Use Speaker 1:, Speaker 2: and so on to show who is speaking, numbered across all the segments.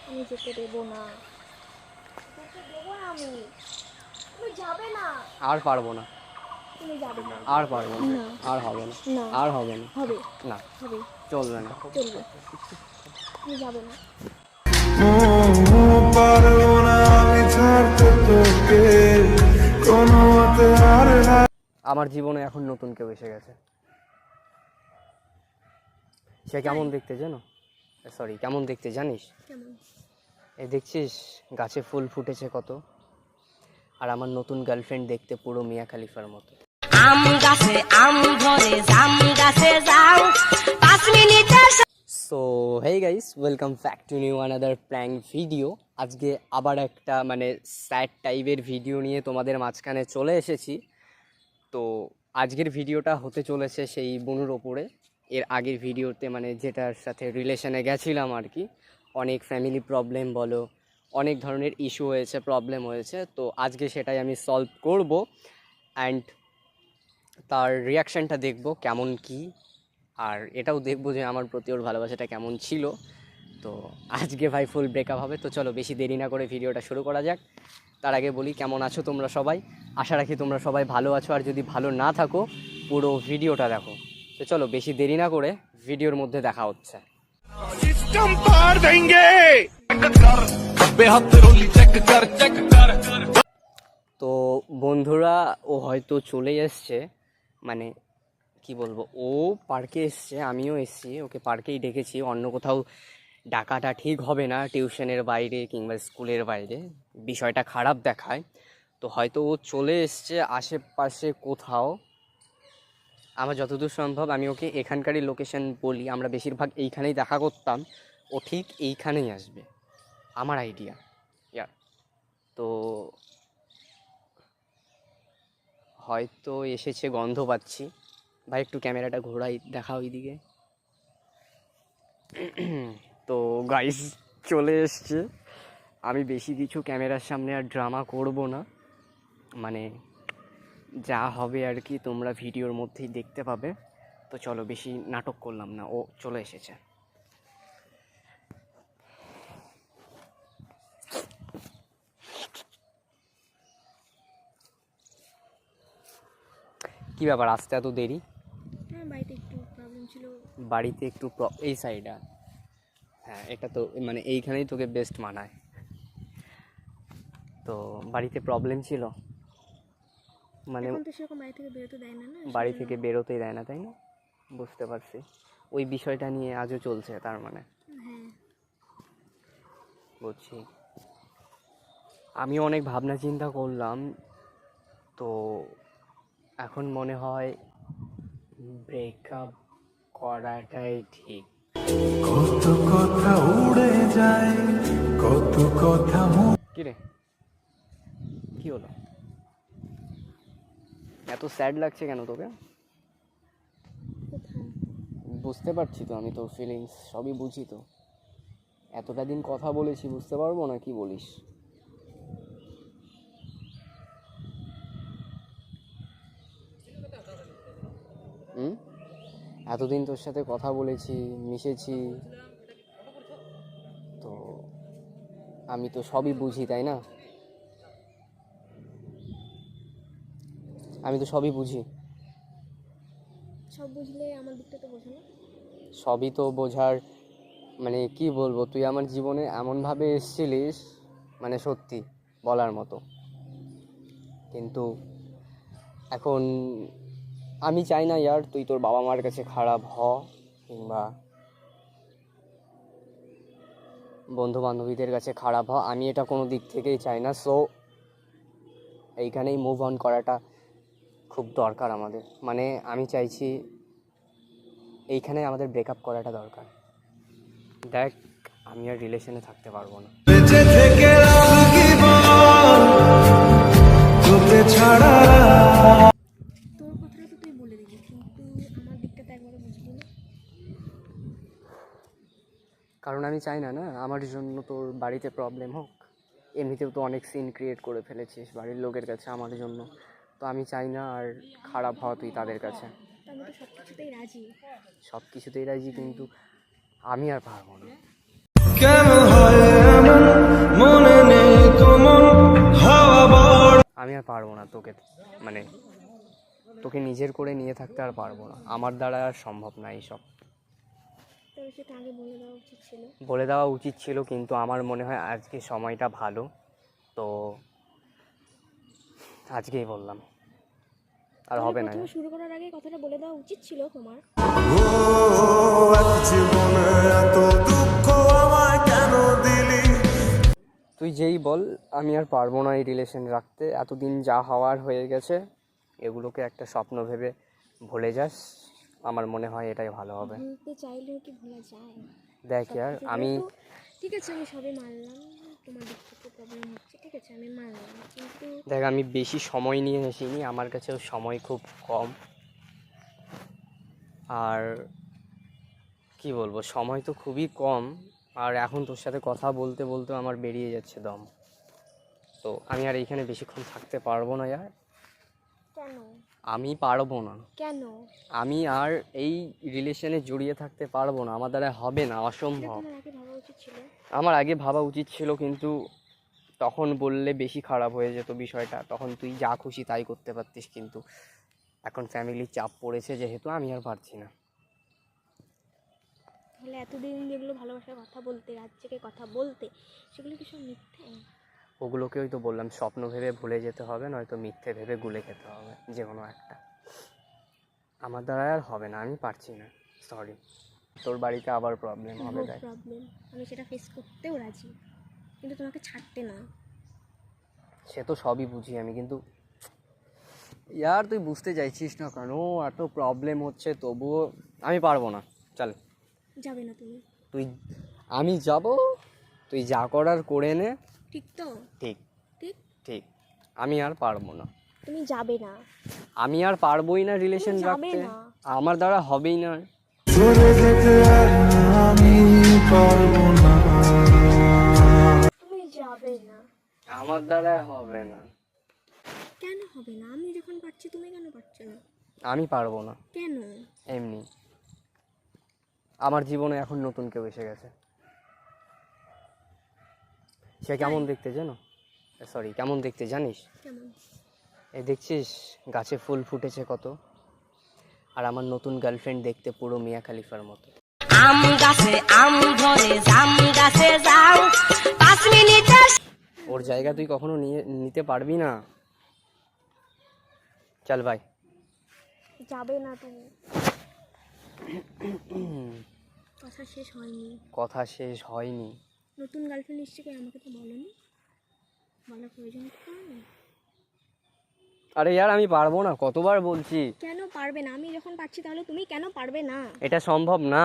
Speaker 1: আমি যেতে দেবো না, যেতে দেবো না আমি। তুমি যাবে না।
Speaker 2: আর পারবো না,
Speaker 1: তুমি যাবে না।
Speaker 2: আর পারবো না,
Speaker 1: না।
Speaker 2: আর হবে না,
Speaker 1: না।
Speaker 2: আর হবে না,
Speaker 1: হবে।
Speaker 2: না
Speaker 1: হবে।
Speaker 2: চলবে না।
Speaker 1: চলবে। তুমি যাবে না।
Speaker 3: পারবো না আমি ছাড়তে তোকে কোনো মতে আর না।
Speaker 2: আমার জীবনে এখন নতুন কেউ এসে গেছে। সে কেমন দেখতে জানো? সরি, কেমন দেখতে জানিস?
Speaker 1: কেমন?
Speaker 2: এই দেখছিস গাছে ফুল ফুটেছে কত, আর আমার নতুন গার্লফ্রেন্ড দেখতে পুরো মিয়া খলিফার মতো।
Speaker 4: আম গাছে আম ধরে, জাম গাছে যাও 5 মিনিটে।
Speaker 2: So hey guys, welcome back to new another prank video. আজকে আবার একটা স্যাড টাইপের ভিডিও নিয়ে তোমাদের মাঝখানে চলে এসেছি। তো আজকের ভিডিওটা হতে চলেছে সেই বনুর ওপরে। এর আগের ভিডিওতে যেটার সাথে রিলেশনে গেছিলাম আর কি, অনেক ফ্যামিলি প্রবলেম বলো, অনেক ধরনের ইস্যু হয়েছে, প্রবলেম হয়েছে। তো আজকে সেটাই আমি সলভ করব অ্যান্ড তার রিয়াকশানটা দেখব কেমন কি, আর এটাও দেখবো যে আমার প্রতি ওর ভালোবাসাটা কেমন ছিল। তো আজকে ভাই ফুল ব্রেকআপ হবে। তো চলো বেশি দেরি না করে ভিডিওটা শুরু করা যাক। তার আগে বলি, কেমন আছো তোমরা সবাই? আশা রাখি তোমরা সবাই ভালো আছো, আর যদি ভালো না থাকো পুরো ভিডিওটা দেখো। তো চলো বেশি দেরি না করে ভিডিওর মধ্যে দেখা হচ্ছে। তো বন্ধুরা, ও হয়তো চলে এসছে, কি বলবো, ও পার্কে এসছে, আমিও এসছি, ওকে পার্কেই ডেকেছি। অন্য কোথাও ডাকাটা ঠিক হবে না, টিউশনের বাইরে কিংবা স্কুলের বাইরে বিষয়টা খারাপ দেখায়। তো হয়তো ও চলে এসছে আশেপাশে কোথাও। আমার যতদূর সম্ভব আমি ওকে এখানকারই লোকেশন বলি, আমরা বেশিরভাগ এইখানেই দেখা করতাম, ও ঠিক এইখানেই আসবে আমার আইডিয়া। তো হয়তো এসেছে, গন্ধ পাচ্ছি। ভাই একটু ক্যামেরাটা ঘোরাই, দেখা ওইদিকে। তো গাইস চলে এসছে। আমি বেশি কিছু ক্যামেরার সামনে আর ড্রামা করব না, যা হবে আর কি তোমরা ভিডিওর মধ্যেই দেখতে পাবে। তো চলো বেশি নাটক করলাম না, ও চলে এসেছে। কি ব্যাপার, আসতে এত দেরি?
Speaker 1: হ্যাঁ, বাড়িতে একটু প্রবলেম ছিল।
Speaker 2: বাড়িতে একটু এই সাইডে, হ্যাঁ এটা তো এইখানেই তোকে বেস্ট মানায়। তো বাড়িতে প্রবলেম ছিল,
Speaker 1: এখন তো সেরকম বাড়ি থেকে বেরোতে দেয় না, না
Speaker 2: বাড়ি থেকে বেরোতেই দেয় না, তাই না? বুঝতে পারছি, ওই বিষয়টা নিয়ে আজও চলছে তার
Speaker 1: হ্যাঁ।
Speaker 2: বুঝছি। আমি অনেক ভাবনা চিন্তা করলাম, তো এখন মনে হয় ব্রেকআপ করাটাই ঠিক।
Speaker 3: কত কথা উড়ে যায়, কত কথা
Speaker 2: কি রে, কি হলো? এত স্যাড লাগছে কেন তোকে?
Speaker 1: কোথায়?
Speaker 2: বুঝতে পারছি তো, আমি তোর ফিলিংস সবই বুঝি তো। এতটা দিন কথা বলেছি, বুঝতে পারবো না কি বলিস? এতদিন তোর সাথে কথা বলেছি, মিশেছি, তো আমি তো সবই বুঝি, তাই না? আমি তো সবই বুঝি।
Speaker 1: সব বুঝলে আমার দিকটা তো বোঝো না।
Speaker 2: সবই তো বোঝার কি বলবো, তুই আমার জীবনে এমনভাবে এসেছিলিস, সত্যি বলার মতো। কিন্তু এখন আমি চাই না ইয়ার তুই তোর বাবা মার কাছে খারাপ হ, কিংবা বন্ধু বান্ধবীদের কাছে খারাপ হ। আমি এটা কোনো দিক থেকেই চাই না। সো এইখানেই মুভ অন করাটা খুব দরকার আমাদের। আমি চাইছি এইখানে আমাদের ব্রেকআপ করাটা দরকার। দেখ, আমি আর রিলেশনে থাকতে পারবো না।
Speaker 3: বেঁচে থেকে লাভ কি বল, তোকে ছাড়া।
Speaker 1: তোর কথাটা তো তুই বলে দিবি, কিন্তু আমার দিকটা তো একবারও বুঝবি না।
Speaker 2: কারণ আমি চাই না আমার জন্য তোর বাড়িতে প্রবলেম হোক। এমনিতেও তো অনেক সিন ক্রিয়েট করে ফেলেছিস বাড়ির লোকের কাছে আমার জন্য। তো আমি চাই না আর খারাপ হওয়া তুই তাদের কাছে।
Speaker 1: আমি তো সব কিছুতেই রাজি।
Speaker 2: সব কিছুতেই রাজি, কিন্তু আমি আর পারবো না।
Speaker 3: কেন হয়
Speaker 2: তোকে, মানে তোকে নিজের করে নিয়ে থাকতে আর পারবো না, আমার দ্বারা আর সম্ভব না এইসব।
Speaker 1: তবে সেটা আগে বলে দেওয়া উচিত ছিল।
Speaker 2: বলে দেওয়া উচিত ছিল, কিন্তু আমার মনে হয় আজকে সময়টা ভালো, তো আজকেই বললাম, আর হবে না।
Speaker 1: প্রথমে শুরু করার আগে কথাটা বলে দেওয়া উচিত ছিল তোমার।
Speaker 3: ও এত জীবনে এত দুঃখ আমায় কেন দিলি?
Speaker 2: তুই যেই বল, আমি আর পারবো না এই রিলেশন রাখতে। এতদিন যা হওয়ার হয়ে গেছে, এগুলোকে একটা স্বপ্ন ভেবে ভুলে যাস, আমার মনে হয় এটাই ভালো হবে।
Speaker 1: ভুলতে চাইলেও কি ভোলা যায়?
Speaker 2: দেখ ইয়ার, আমি
Speaker 1: ঠিক আছে, আমি সবে মানলাম তোমার দিক থেকে প্রবলেম হচ্ছে, ঠিক আছে আমি মানলাম, কিন্তু
Speaker 2: দেখ আমি বেশি সময় নিয়ে আসিনি, আমার কাছেও সময় খুব কম, আর কি বলবো, সময় তো খুবই কম, আর এখন তোর সাথে কথা বলতে বলতে আমার বেরিয়ে যাচ্ছে দম। তো আমি আর এইখানে বেশিক্ষণ থাকতে পারবো না ইয়ার,
Speaker 1: কেন?
Speaker 2: আমি পারবো না,
Speaker 1: কেন?
Speaker 2: আমি আর এই রিলেশনে জড়িয়ে থাকতে পারবো না, আমার দ্বারা হবে না, অসম্ভব।
Speaker 1: তোমার আগে ভাবা উচিত ছিল।
Speaker 2: আমার আগে ভাবা উচিত ছিল, কিন্তু তখন বললে বেশি খারাপ হয়ে যেত বিষয়টা, তখন তুই যা খুশি তাই করতে পারতিস, কিন্তু এখন ফ্যামিলির চাপ পড়েছে যেহেতু, আমি আর পারছি না।
Speaker 1: তাহলে এতদিন যেগুলো ভালোবাসার কথা বলতে, রাত জেগে কথা বলতে, সেগুলো কি সব মিথ্যে?
Speaker 2: ওগুলোকেই তো বললাম, স্বপ্ন ভেবে ভুলে যেতে হবে, নয়তো মিথ্যে ভেবে গুলে খেতে হবে, যে কোনো একটা। আমার দ্বারা আর হবে না, আমি পারছি না, সরি। তোর বাড়িতে আবার প্রবলেম হবে, দেখ।
Speaker 1: প্রবলেম, আমি সেটা ফেস করতেও রাজি, কিন্তু তোমাকে ছাড়তে না।
Speaker 2: সে তো সবই বুঝি আমি, কিন্তু ইয়ার তুই বুঝতে চাইছিস না কেন? এত প্রবলেম হচ্ছে তবুও আমি পারবো না, চল।
Speaker 1: যাবে না তুমি?
Speaker 2: তুই, আমি যাব, তুই যা করার করে নে।
Speaker 1: ঠিক তো?
Speaker 2: ঠিক
Speaker 1: ঠিক।
Speaker 2: ঠিক, আমি আর পারবো না,
Speaker 1: তুমি যাবে না।
Speaker 2: আমি আর পারবোই না রিলেশন
Speaker 1: তুমি যাবে
Speaker 2: রাখতে,
Speaker 1: না।
Speaker 2: আমার দ্বারা হবেই না।
Speaker 3: সরে যেতে আর আমি পারবো না।
Speaker 1: তুমি যাবে না।
Speaker 2: আমার দ্বারা হবে না।
Speaker 1: কেন হবে না? আমি যখন পারছি তুমি কেন পারছো না?
Speaker 2: আমি পারবো না,
Speaker 1: কেন?
Speaker 2: এমনি। আমার জীবনে এখন নতুন কেউ এসে গেছে। সে কেমন দেখতে জানো? সরি, কেমন দেখতে জানিস?
Speaker 1: কেমন?
Speaker 2: এই দেখছিস গাছে ফুল ফুটেছে কত, আর আমার নতুন গার্লফ্রেন্ড দেখতে পুরো মিয়া খলিফার মতো।
Speaker 4: আম গাছে আম ধরে, জাম গাছে যাও, 5 মিনিটে
Speaker 2: ওর জায়গা তুই কখনো নিতে পারবি না। চল ভাই।
Speaker 1: যাবে না তুমি। কথা শেষ হয়নি।
Speaker 2: কথা শেষ হয়নি।
Speaker 1: নতুন গার্লফ্রেন্ড এসছে, কি আমাকে তো বলোনি? বলার প্রয়োজন তো পড়েনি।
Speaker 2: আরে ইয়ার আমি পারবো না, কতবার বলছি।
Speaker 1: কেন পারবে না? আমি যখন পারছি তাহলে তুমি কেন পারবে না?
Speaker 2: এটা সম্ভব না।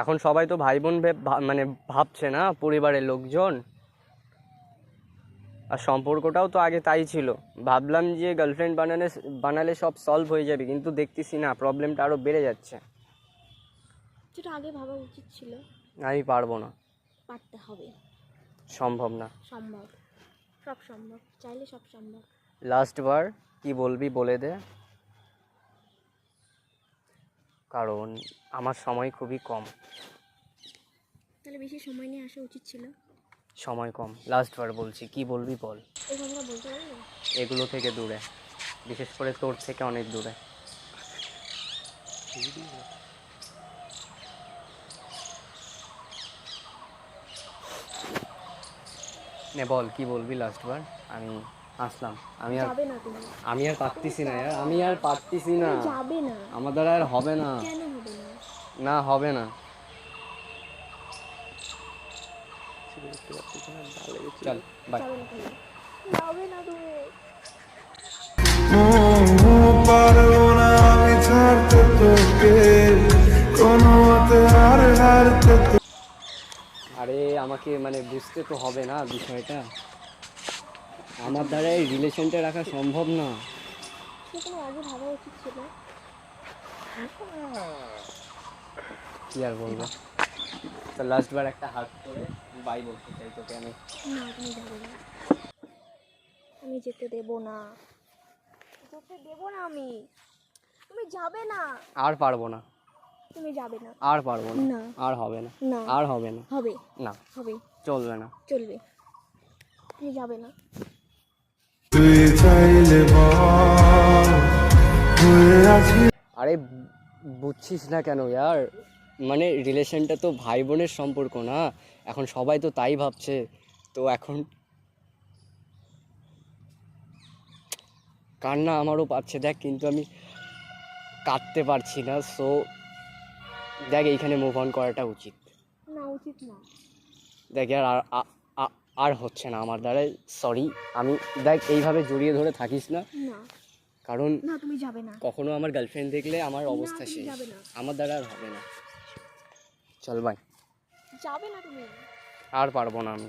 Speaker 2: এখন সবাই তো ভাই বোন মানে ভাবছে না, পরিবারের লোকজন। আর সম্পর্কটাও তো আগে তাই ছিল, ভাবলাম যে গার্লফ্রেন্ড বানালে সব সলভ হয়ে যাবে, কিন্তু দেখতেছি না, প্রবলেমটা আরও বেড়ে যাচ্ছে।
Speaker 1: যেটা আগে ভাবা উচিত ছিল।
Speaker 2: আমি পারবো না,
Speaker 1: পারতে হবে।
Speaker 2: সম্ভব না।
Speaker 1: সম্ভব, সব সম্ভব, চাইলে সব সম্ভব।
Speaker 2: লাস্ট বার কি বলবি বলে দে, কারণ আমার সময় খুবই কম।
Speaker 1: তাহলে বেশি সময় নিয়ে আসা উচিত ছিল।
Speaker 2: সময় কম, লাস্ট বার বলছি, কি বলবি বল।
Speaker 1: এই কথাটা বলতে পারবে?
Speaker 2: এগুলো থেকে দূরে, বিশেষ করে তোর থেকে অনেক দূরে। নে বল, কি বলবি লাস্ট বার। আমি আসলাম,
Speaker 1: যাবে না তুমি।
Speaker 2: আমি আর পারতেছি না ইয়ার, আমি আর পারতেছি না,
Speaker 1: যাবে না।
Speaker 2: আমার দ্বারা আর হবে না।
Speaker 1: কেন হবে না?
Speaker 2: না হবে না। চল বাই।
Speaker 1: যাবে না তুমি। যাবে না তুমি।
Speaker 3: পারবো না আমি ছাড়তে তোকে, কোনো মতে আর হারতে তো।
Speaker 2: আরে আমাকে মানে বুঝতে তো হবে না বিষয়টা, আমার দ্বারা এই রিলেশনটা রাখা সম্ভব না।
Speaker 1: সে তোমার আগে ভাবা উচিত ছিল।
Speaker 2: কি আর বলবো, তো লাস্ট বার একটা হাত করে বাই বলতে চাই তোকে আমি।
Speaker 1: না তুমি যাবে না। আমি যেতে দেব না, যেতে দেব না আমি। তুমি যাবে না।
Speaker 2: আর পারবো না,
Speaker 1: তুমি যাবে না।
Speaker 2: আর পারবো না,
Speaker 1: না।
Speaker 2: আর হবে না,
Speaker 1: না।
Speaker 2: আর হবে না,
Speaker 1: হবে।
Speaker 2: না
Speaker 1: হবে।
Speaker 2: চলবে না।
Speaker 1: চলবে। তুমি যাবে না।
Speaker 3: তুই চাইলে বল হয়ে আছি
Speaker 2: আরে বুঝছিস না কেন ইয়ার, মানে রিলেশনটা তো ভাই বোনের সম্পর্ক না, এখন সবাই তো তাই ভাবছে। তো এখন কান্না আমারও পাচ্ছে দেখ, কিন্তু আমি কাঁদতে পারছি না। সো দেখ, এইখানে মুভ অন করাটা উচিত।
Speaker 1: না, উচিত না।
Speaker 2: দেখ আর আর হচ্ছে না আমার দ্বারাই, সরি। আমি দেখ এইভাবে জড়িয়ে ধরে থাকিস না,
Speaker 1: না
Speaker 2: কারণ
Speaker 1: না, তুমি যাবে না।
Speaker 2: কখনো আমার গার্লফ্রেন্ড দেখলে আমার অবস্থা
Speaker 1: তুমি
Speaker 2: শেষ।
Speaker 1: যাবে না।
Speaker 2: আমার দ্বারা আর হবে না, চল ভাই,
Speaker 1: যাবে না তুমি।
Speaker 2: আর পারবো না আমি।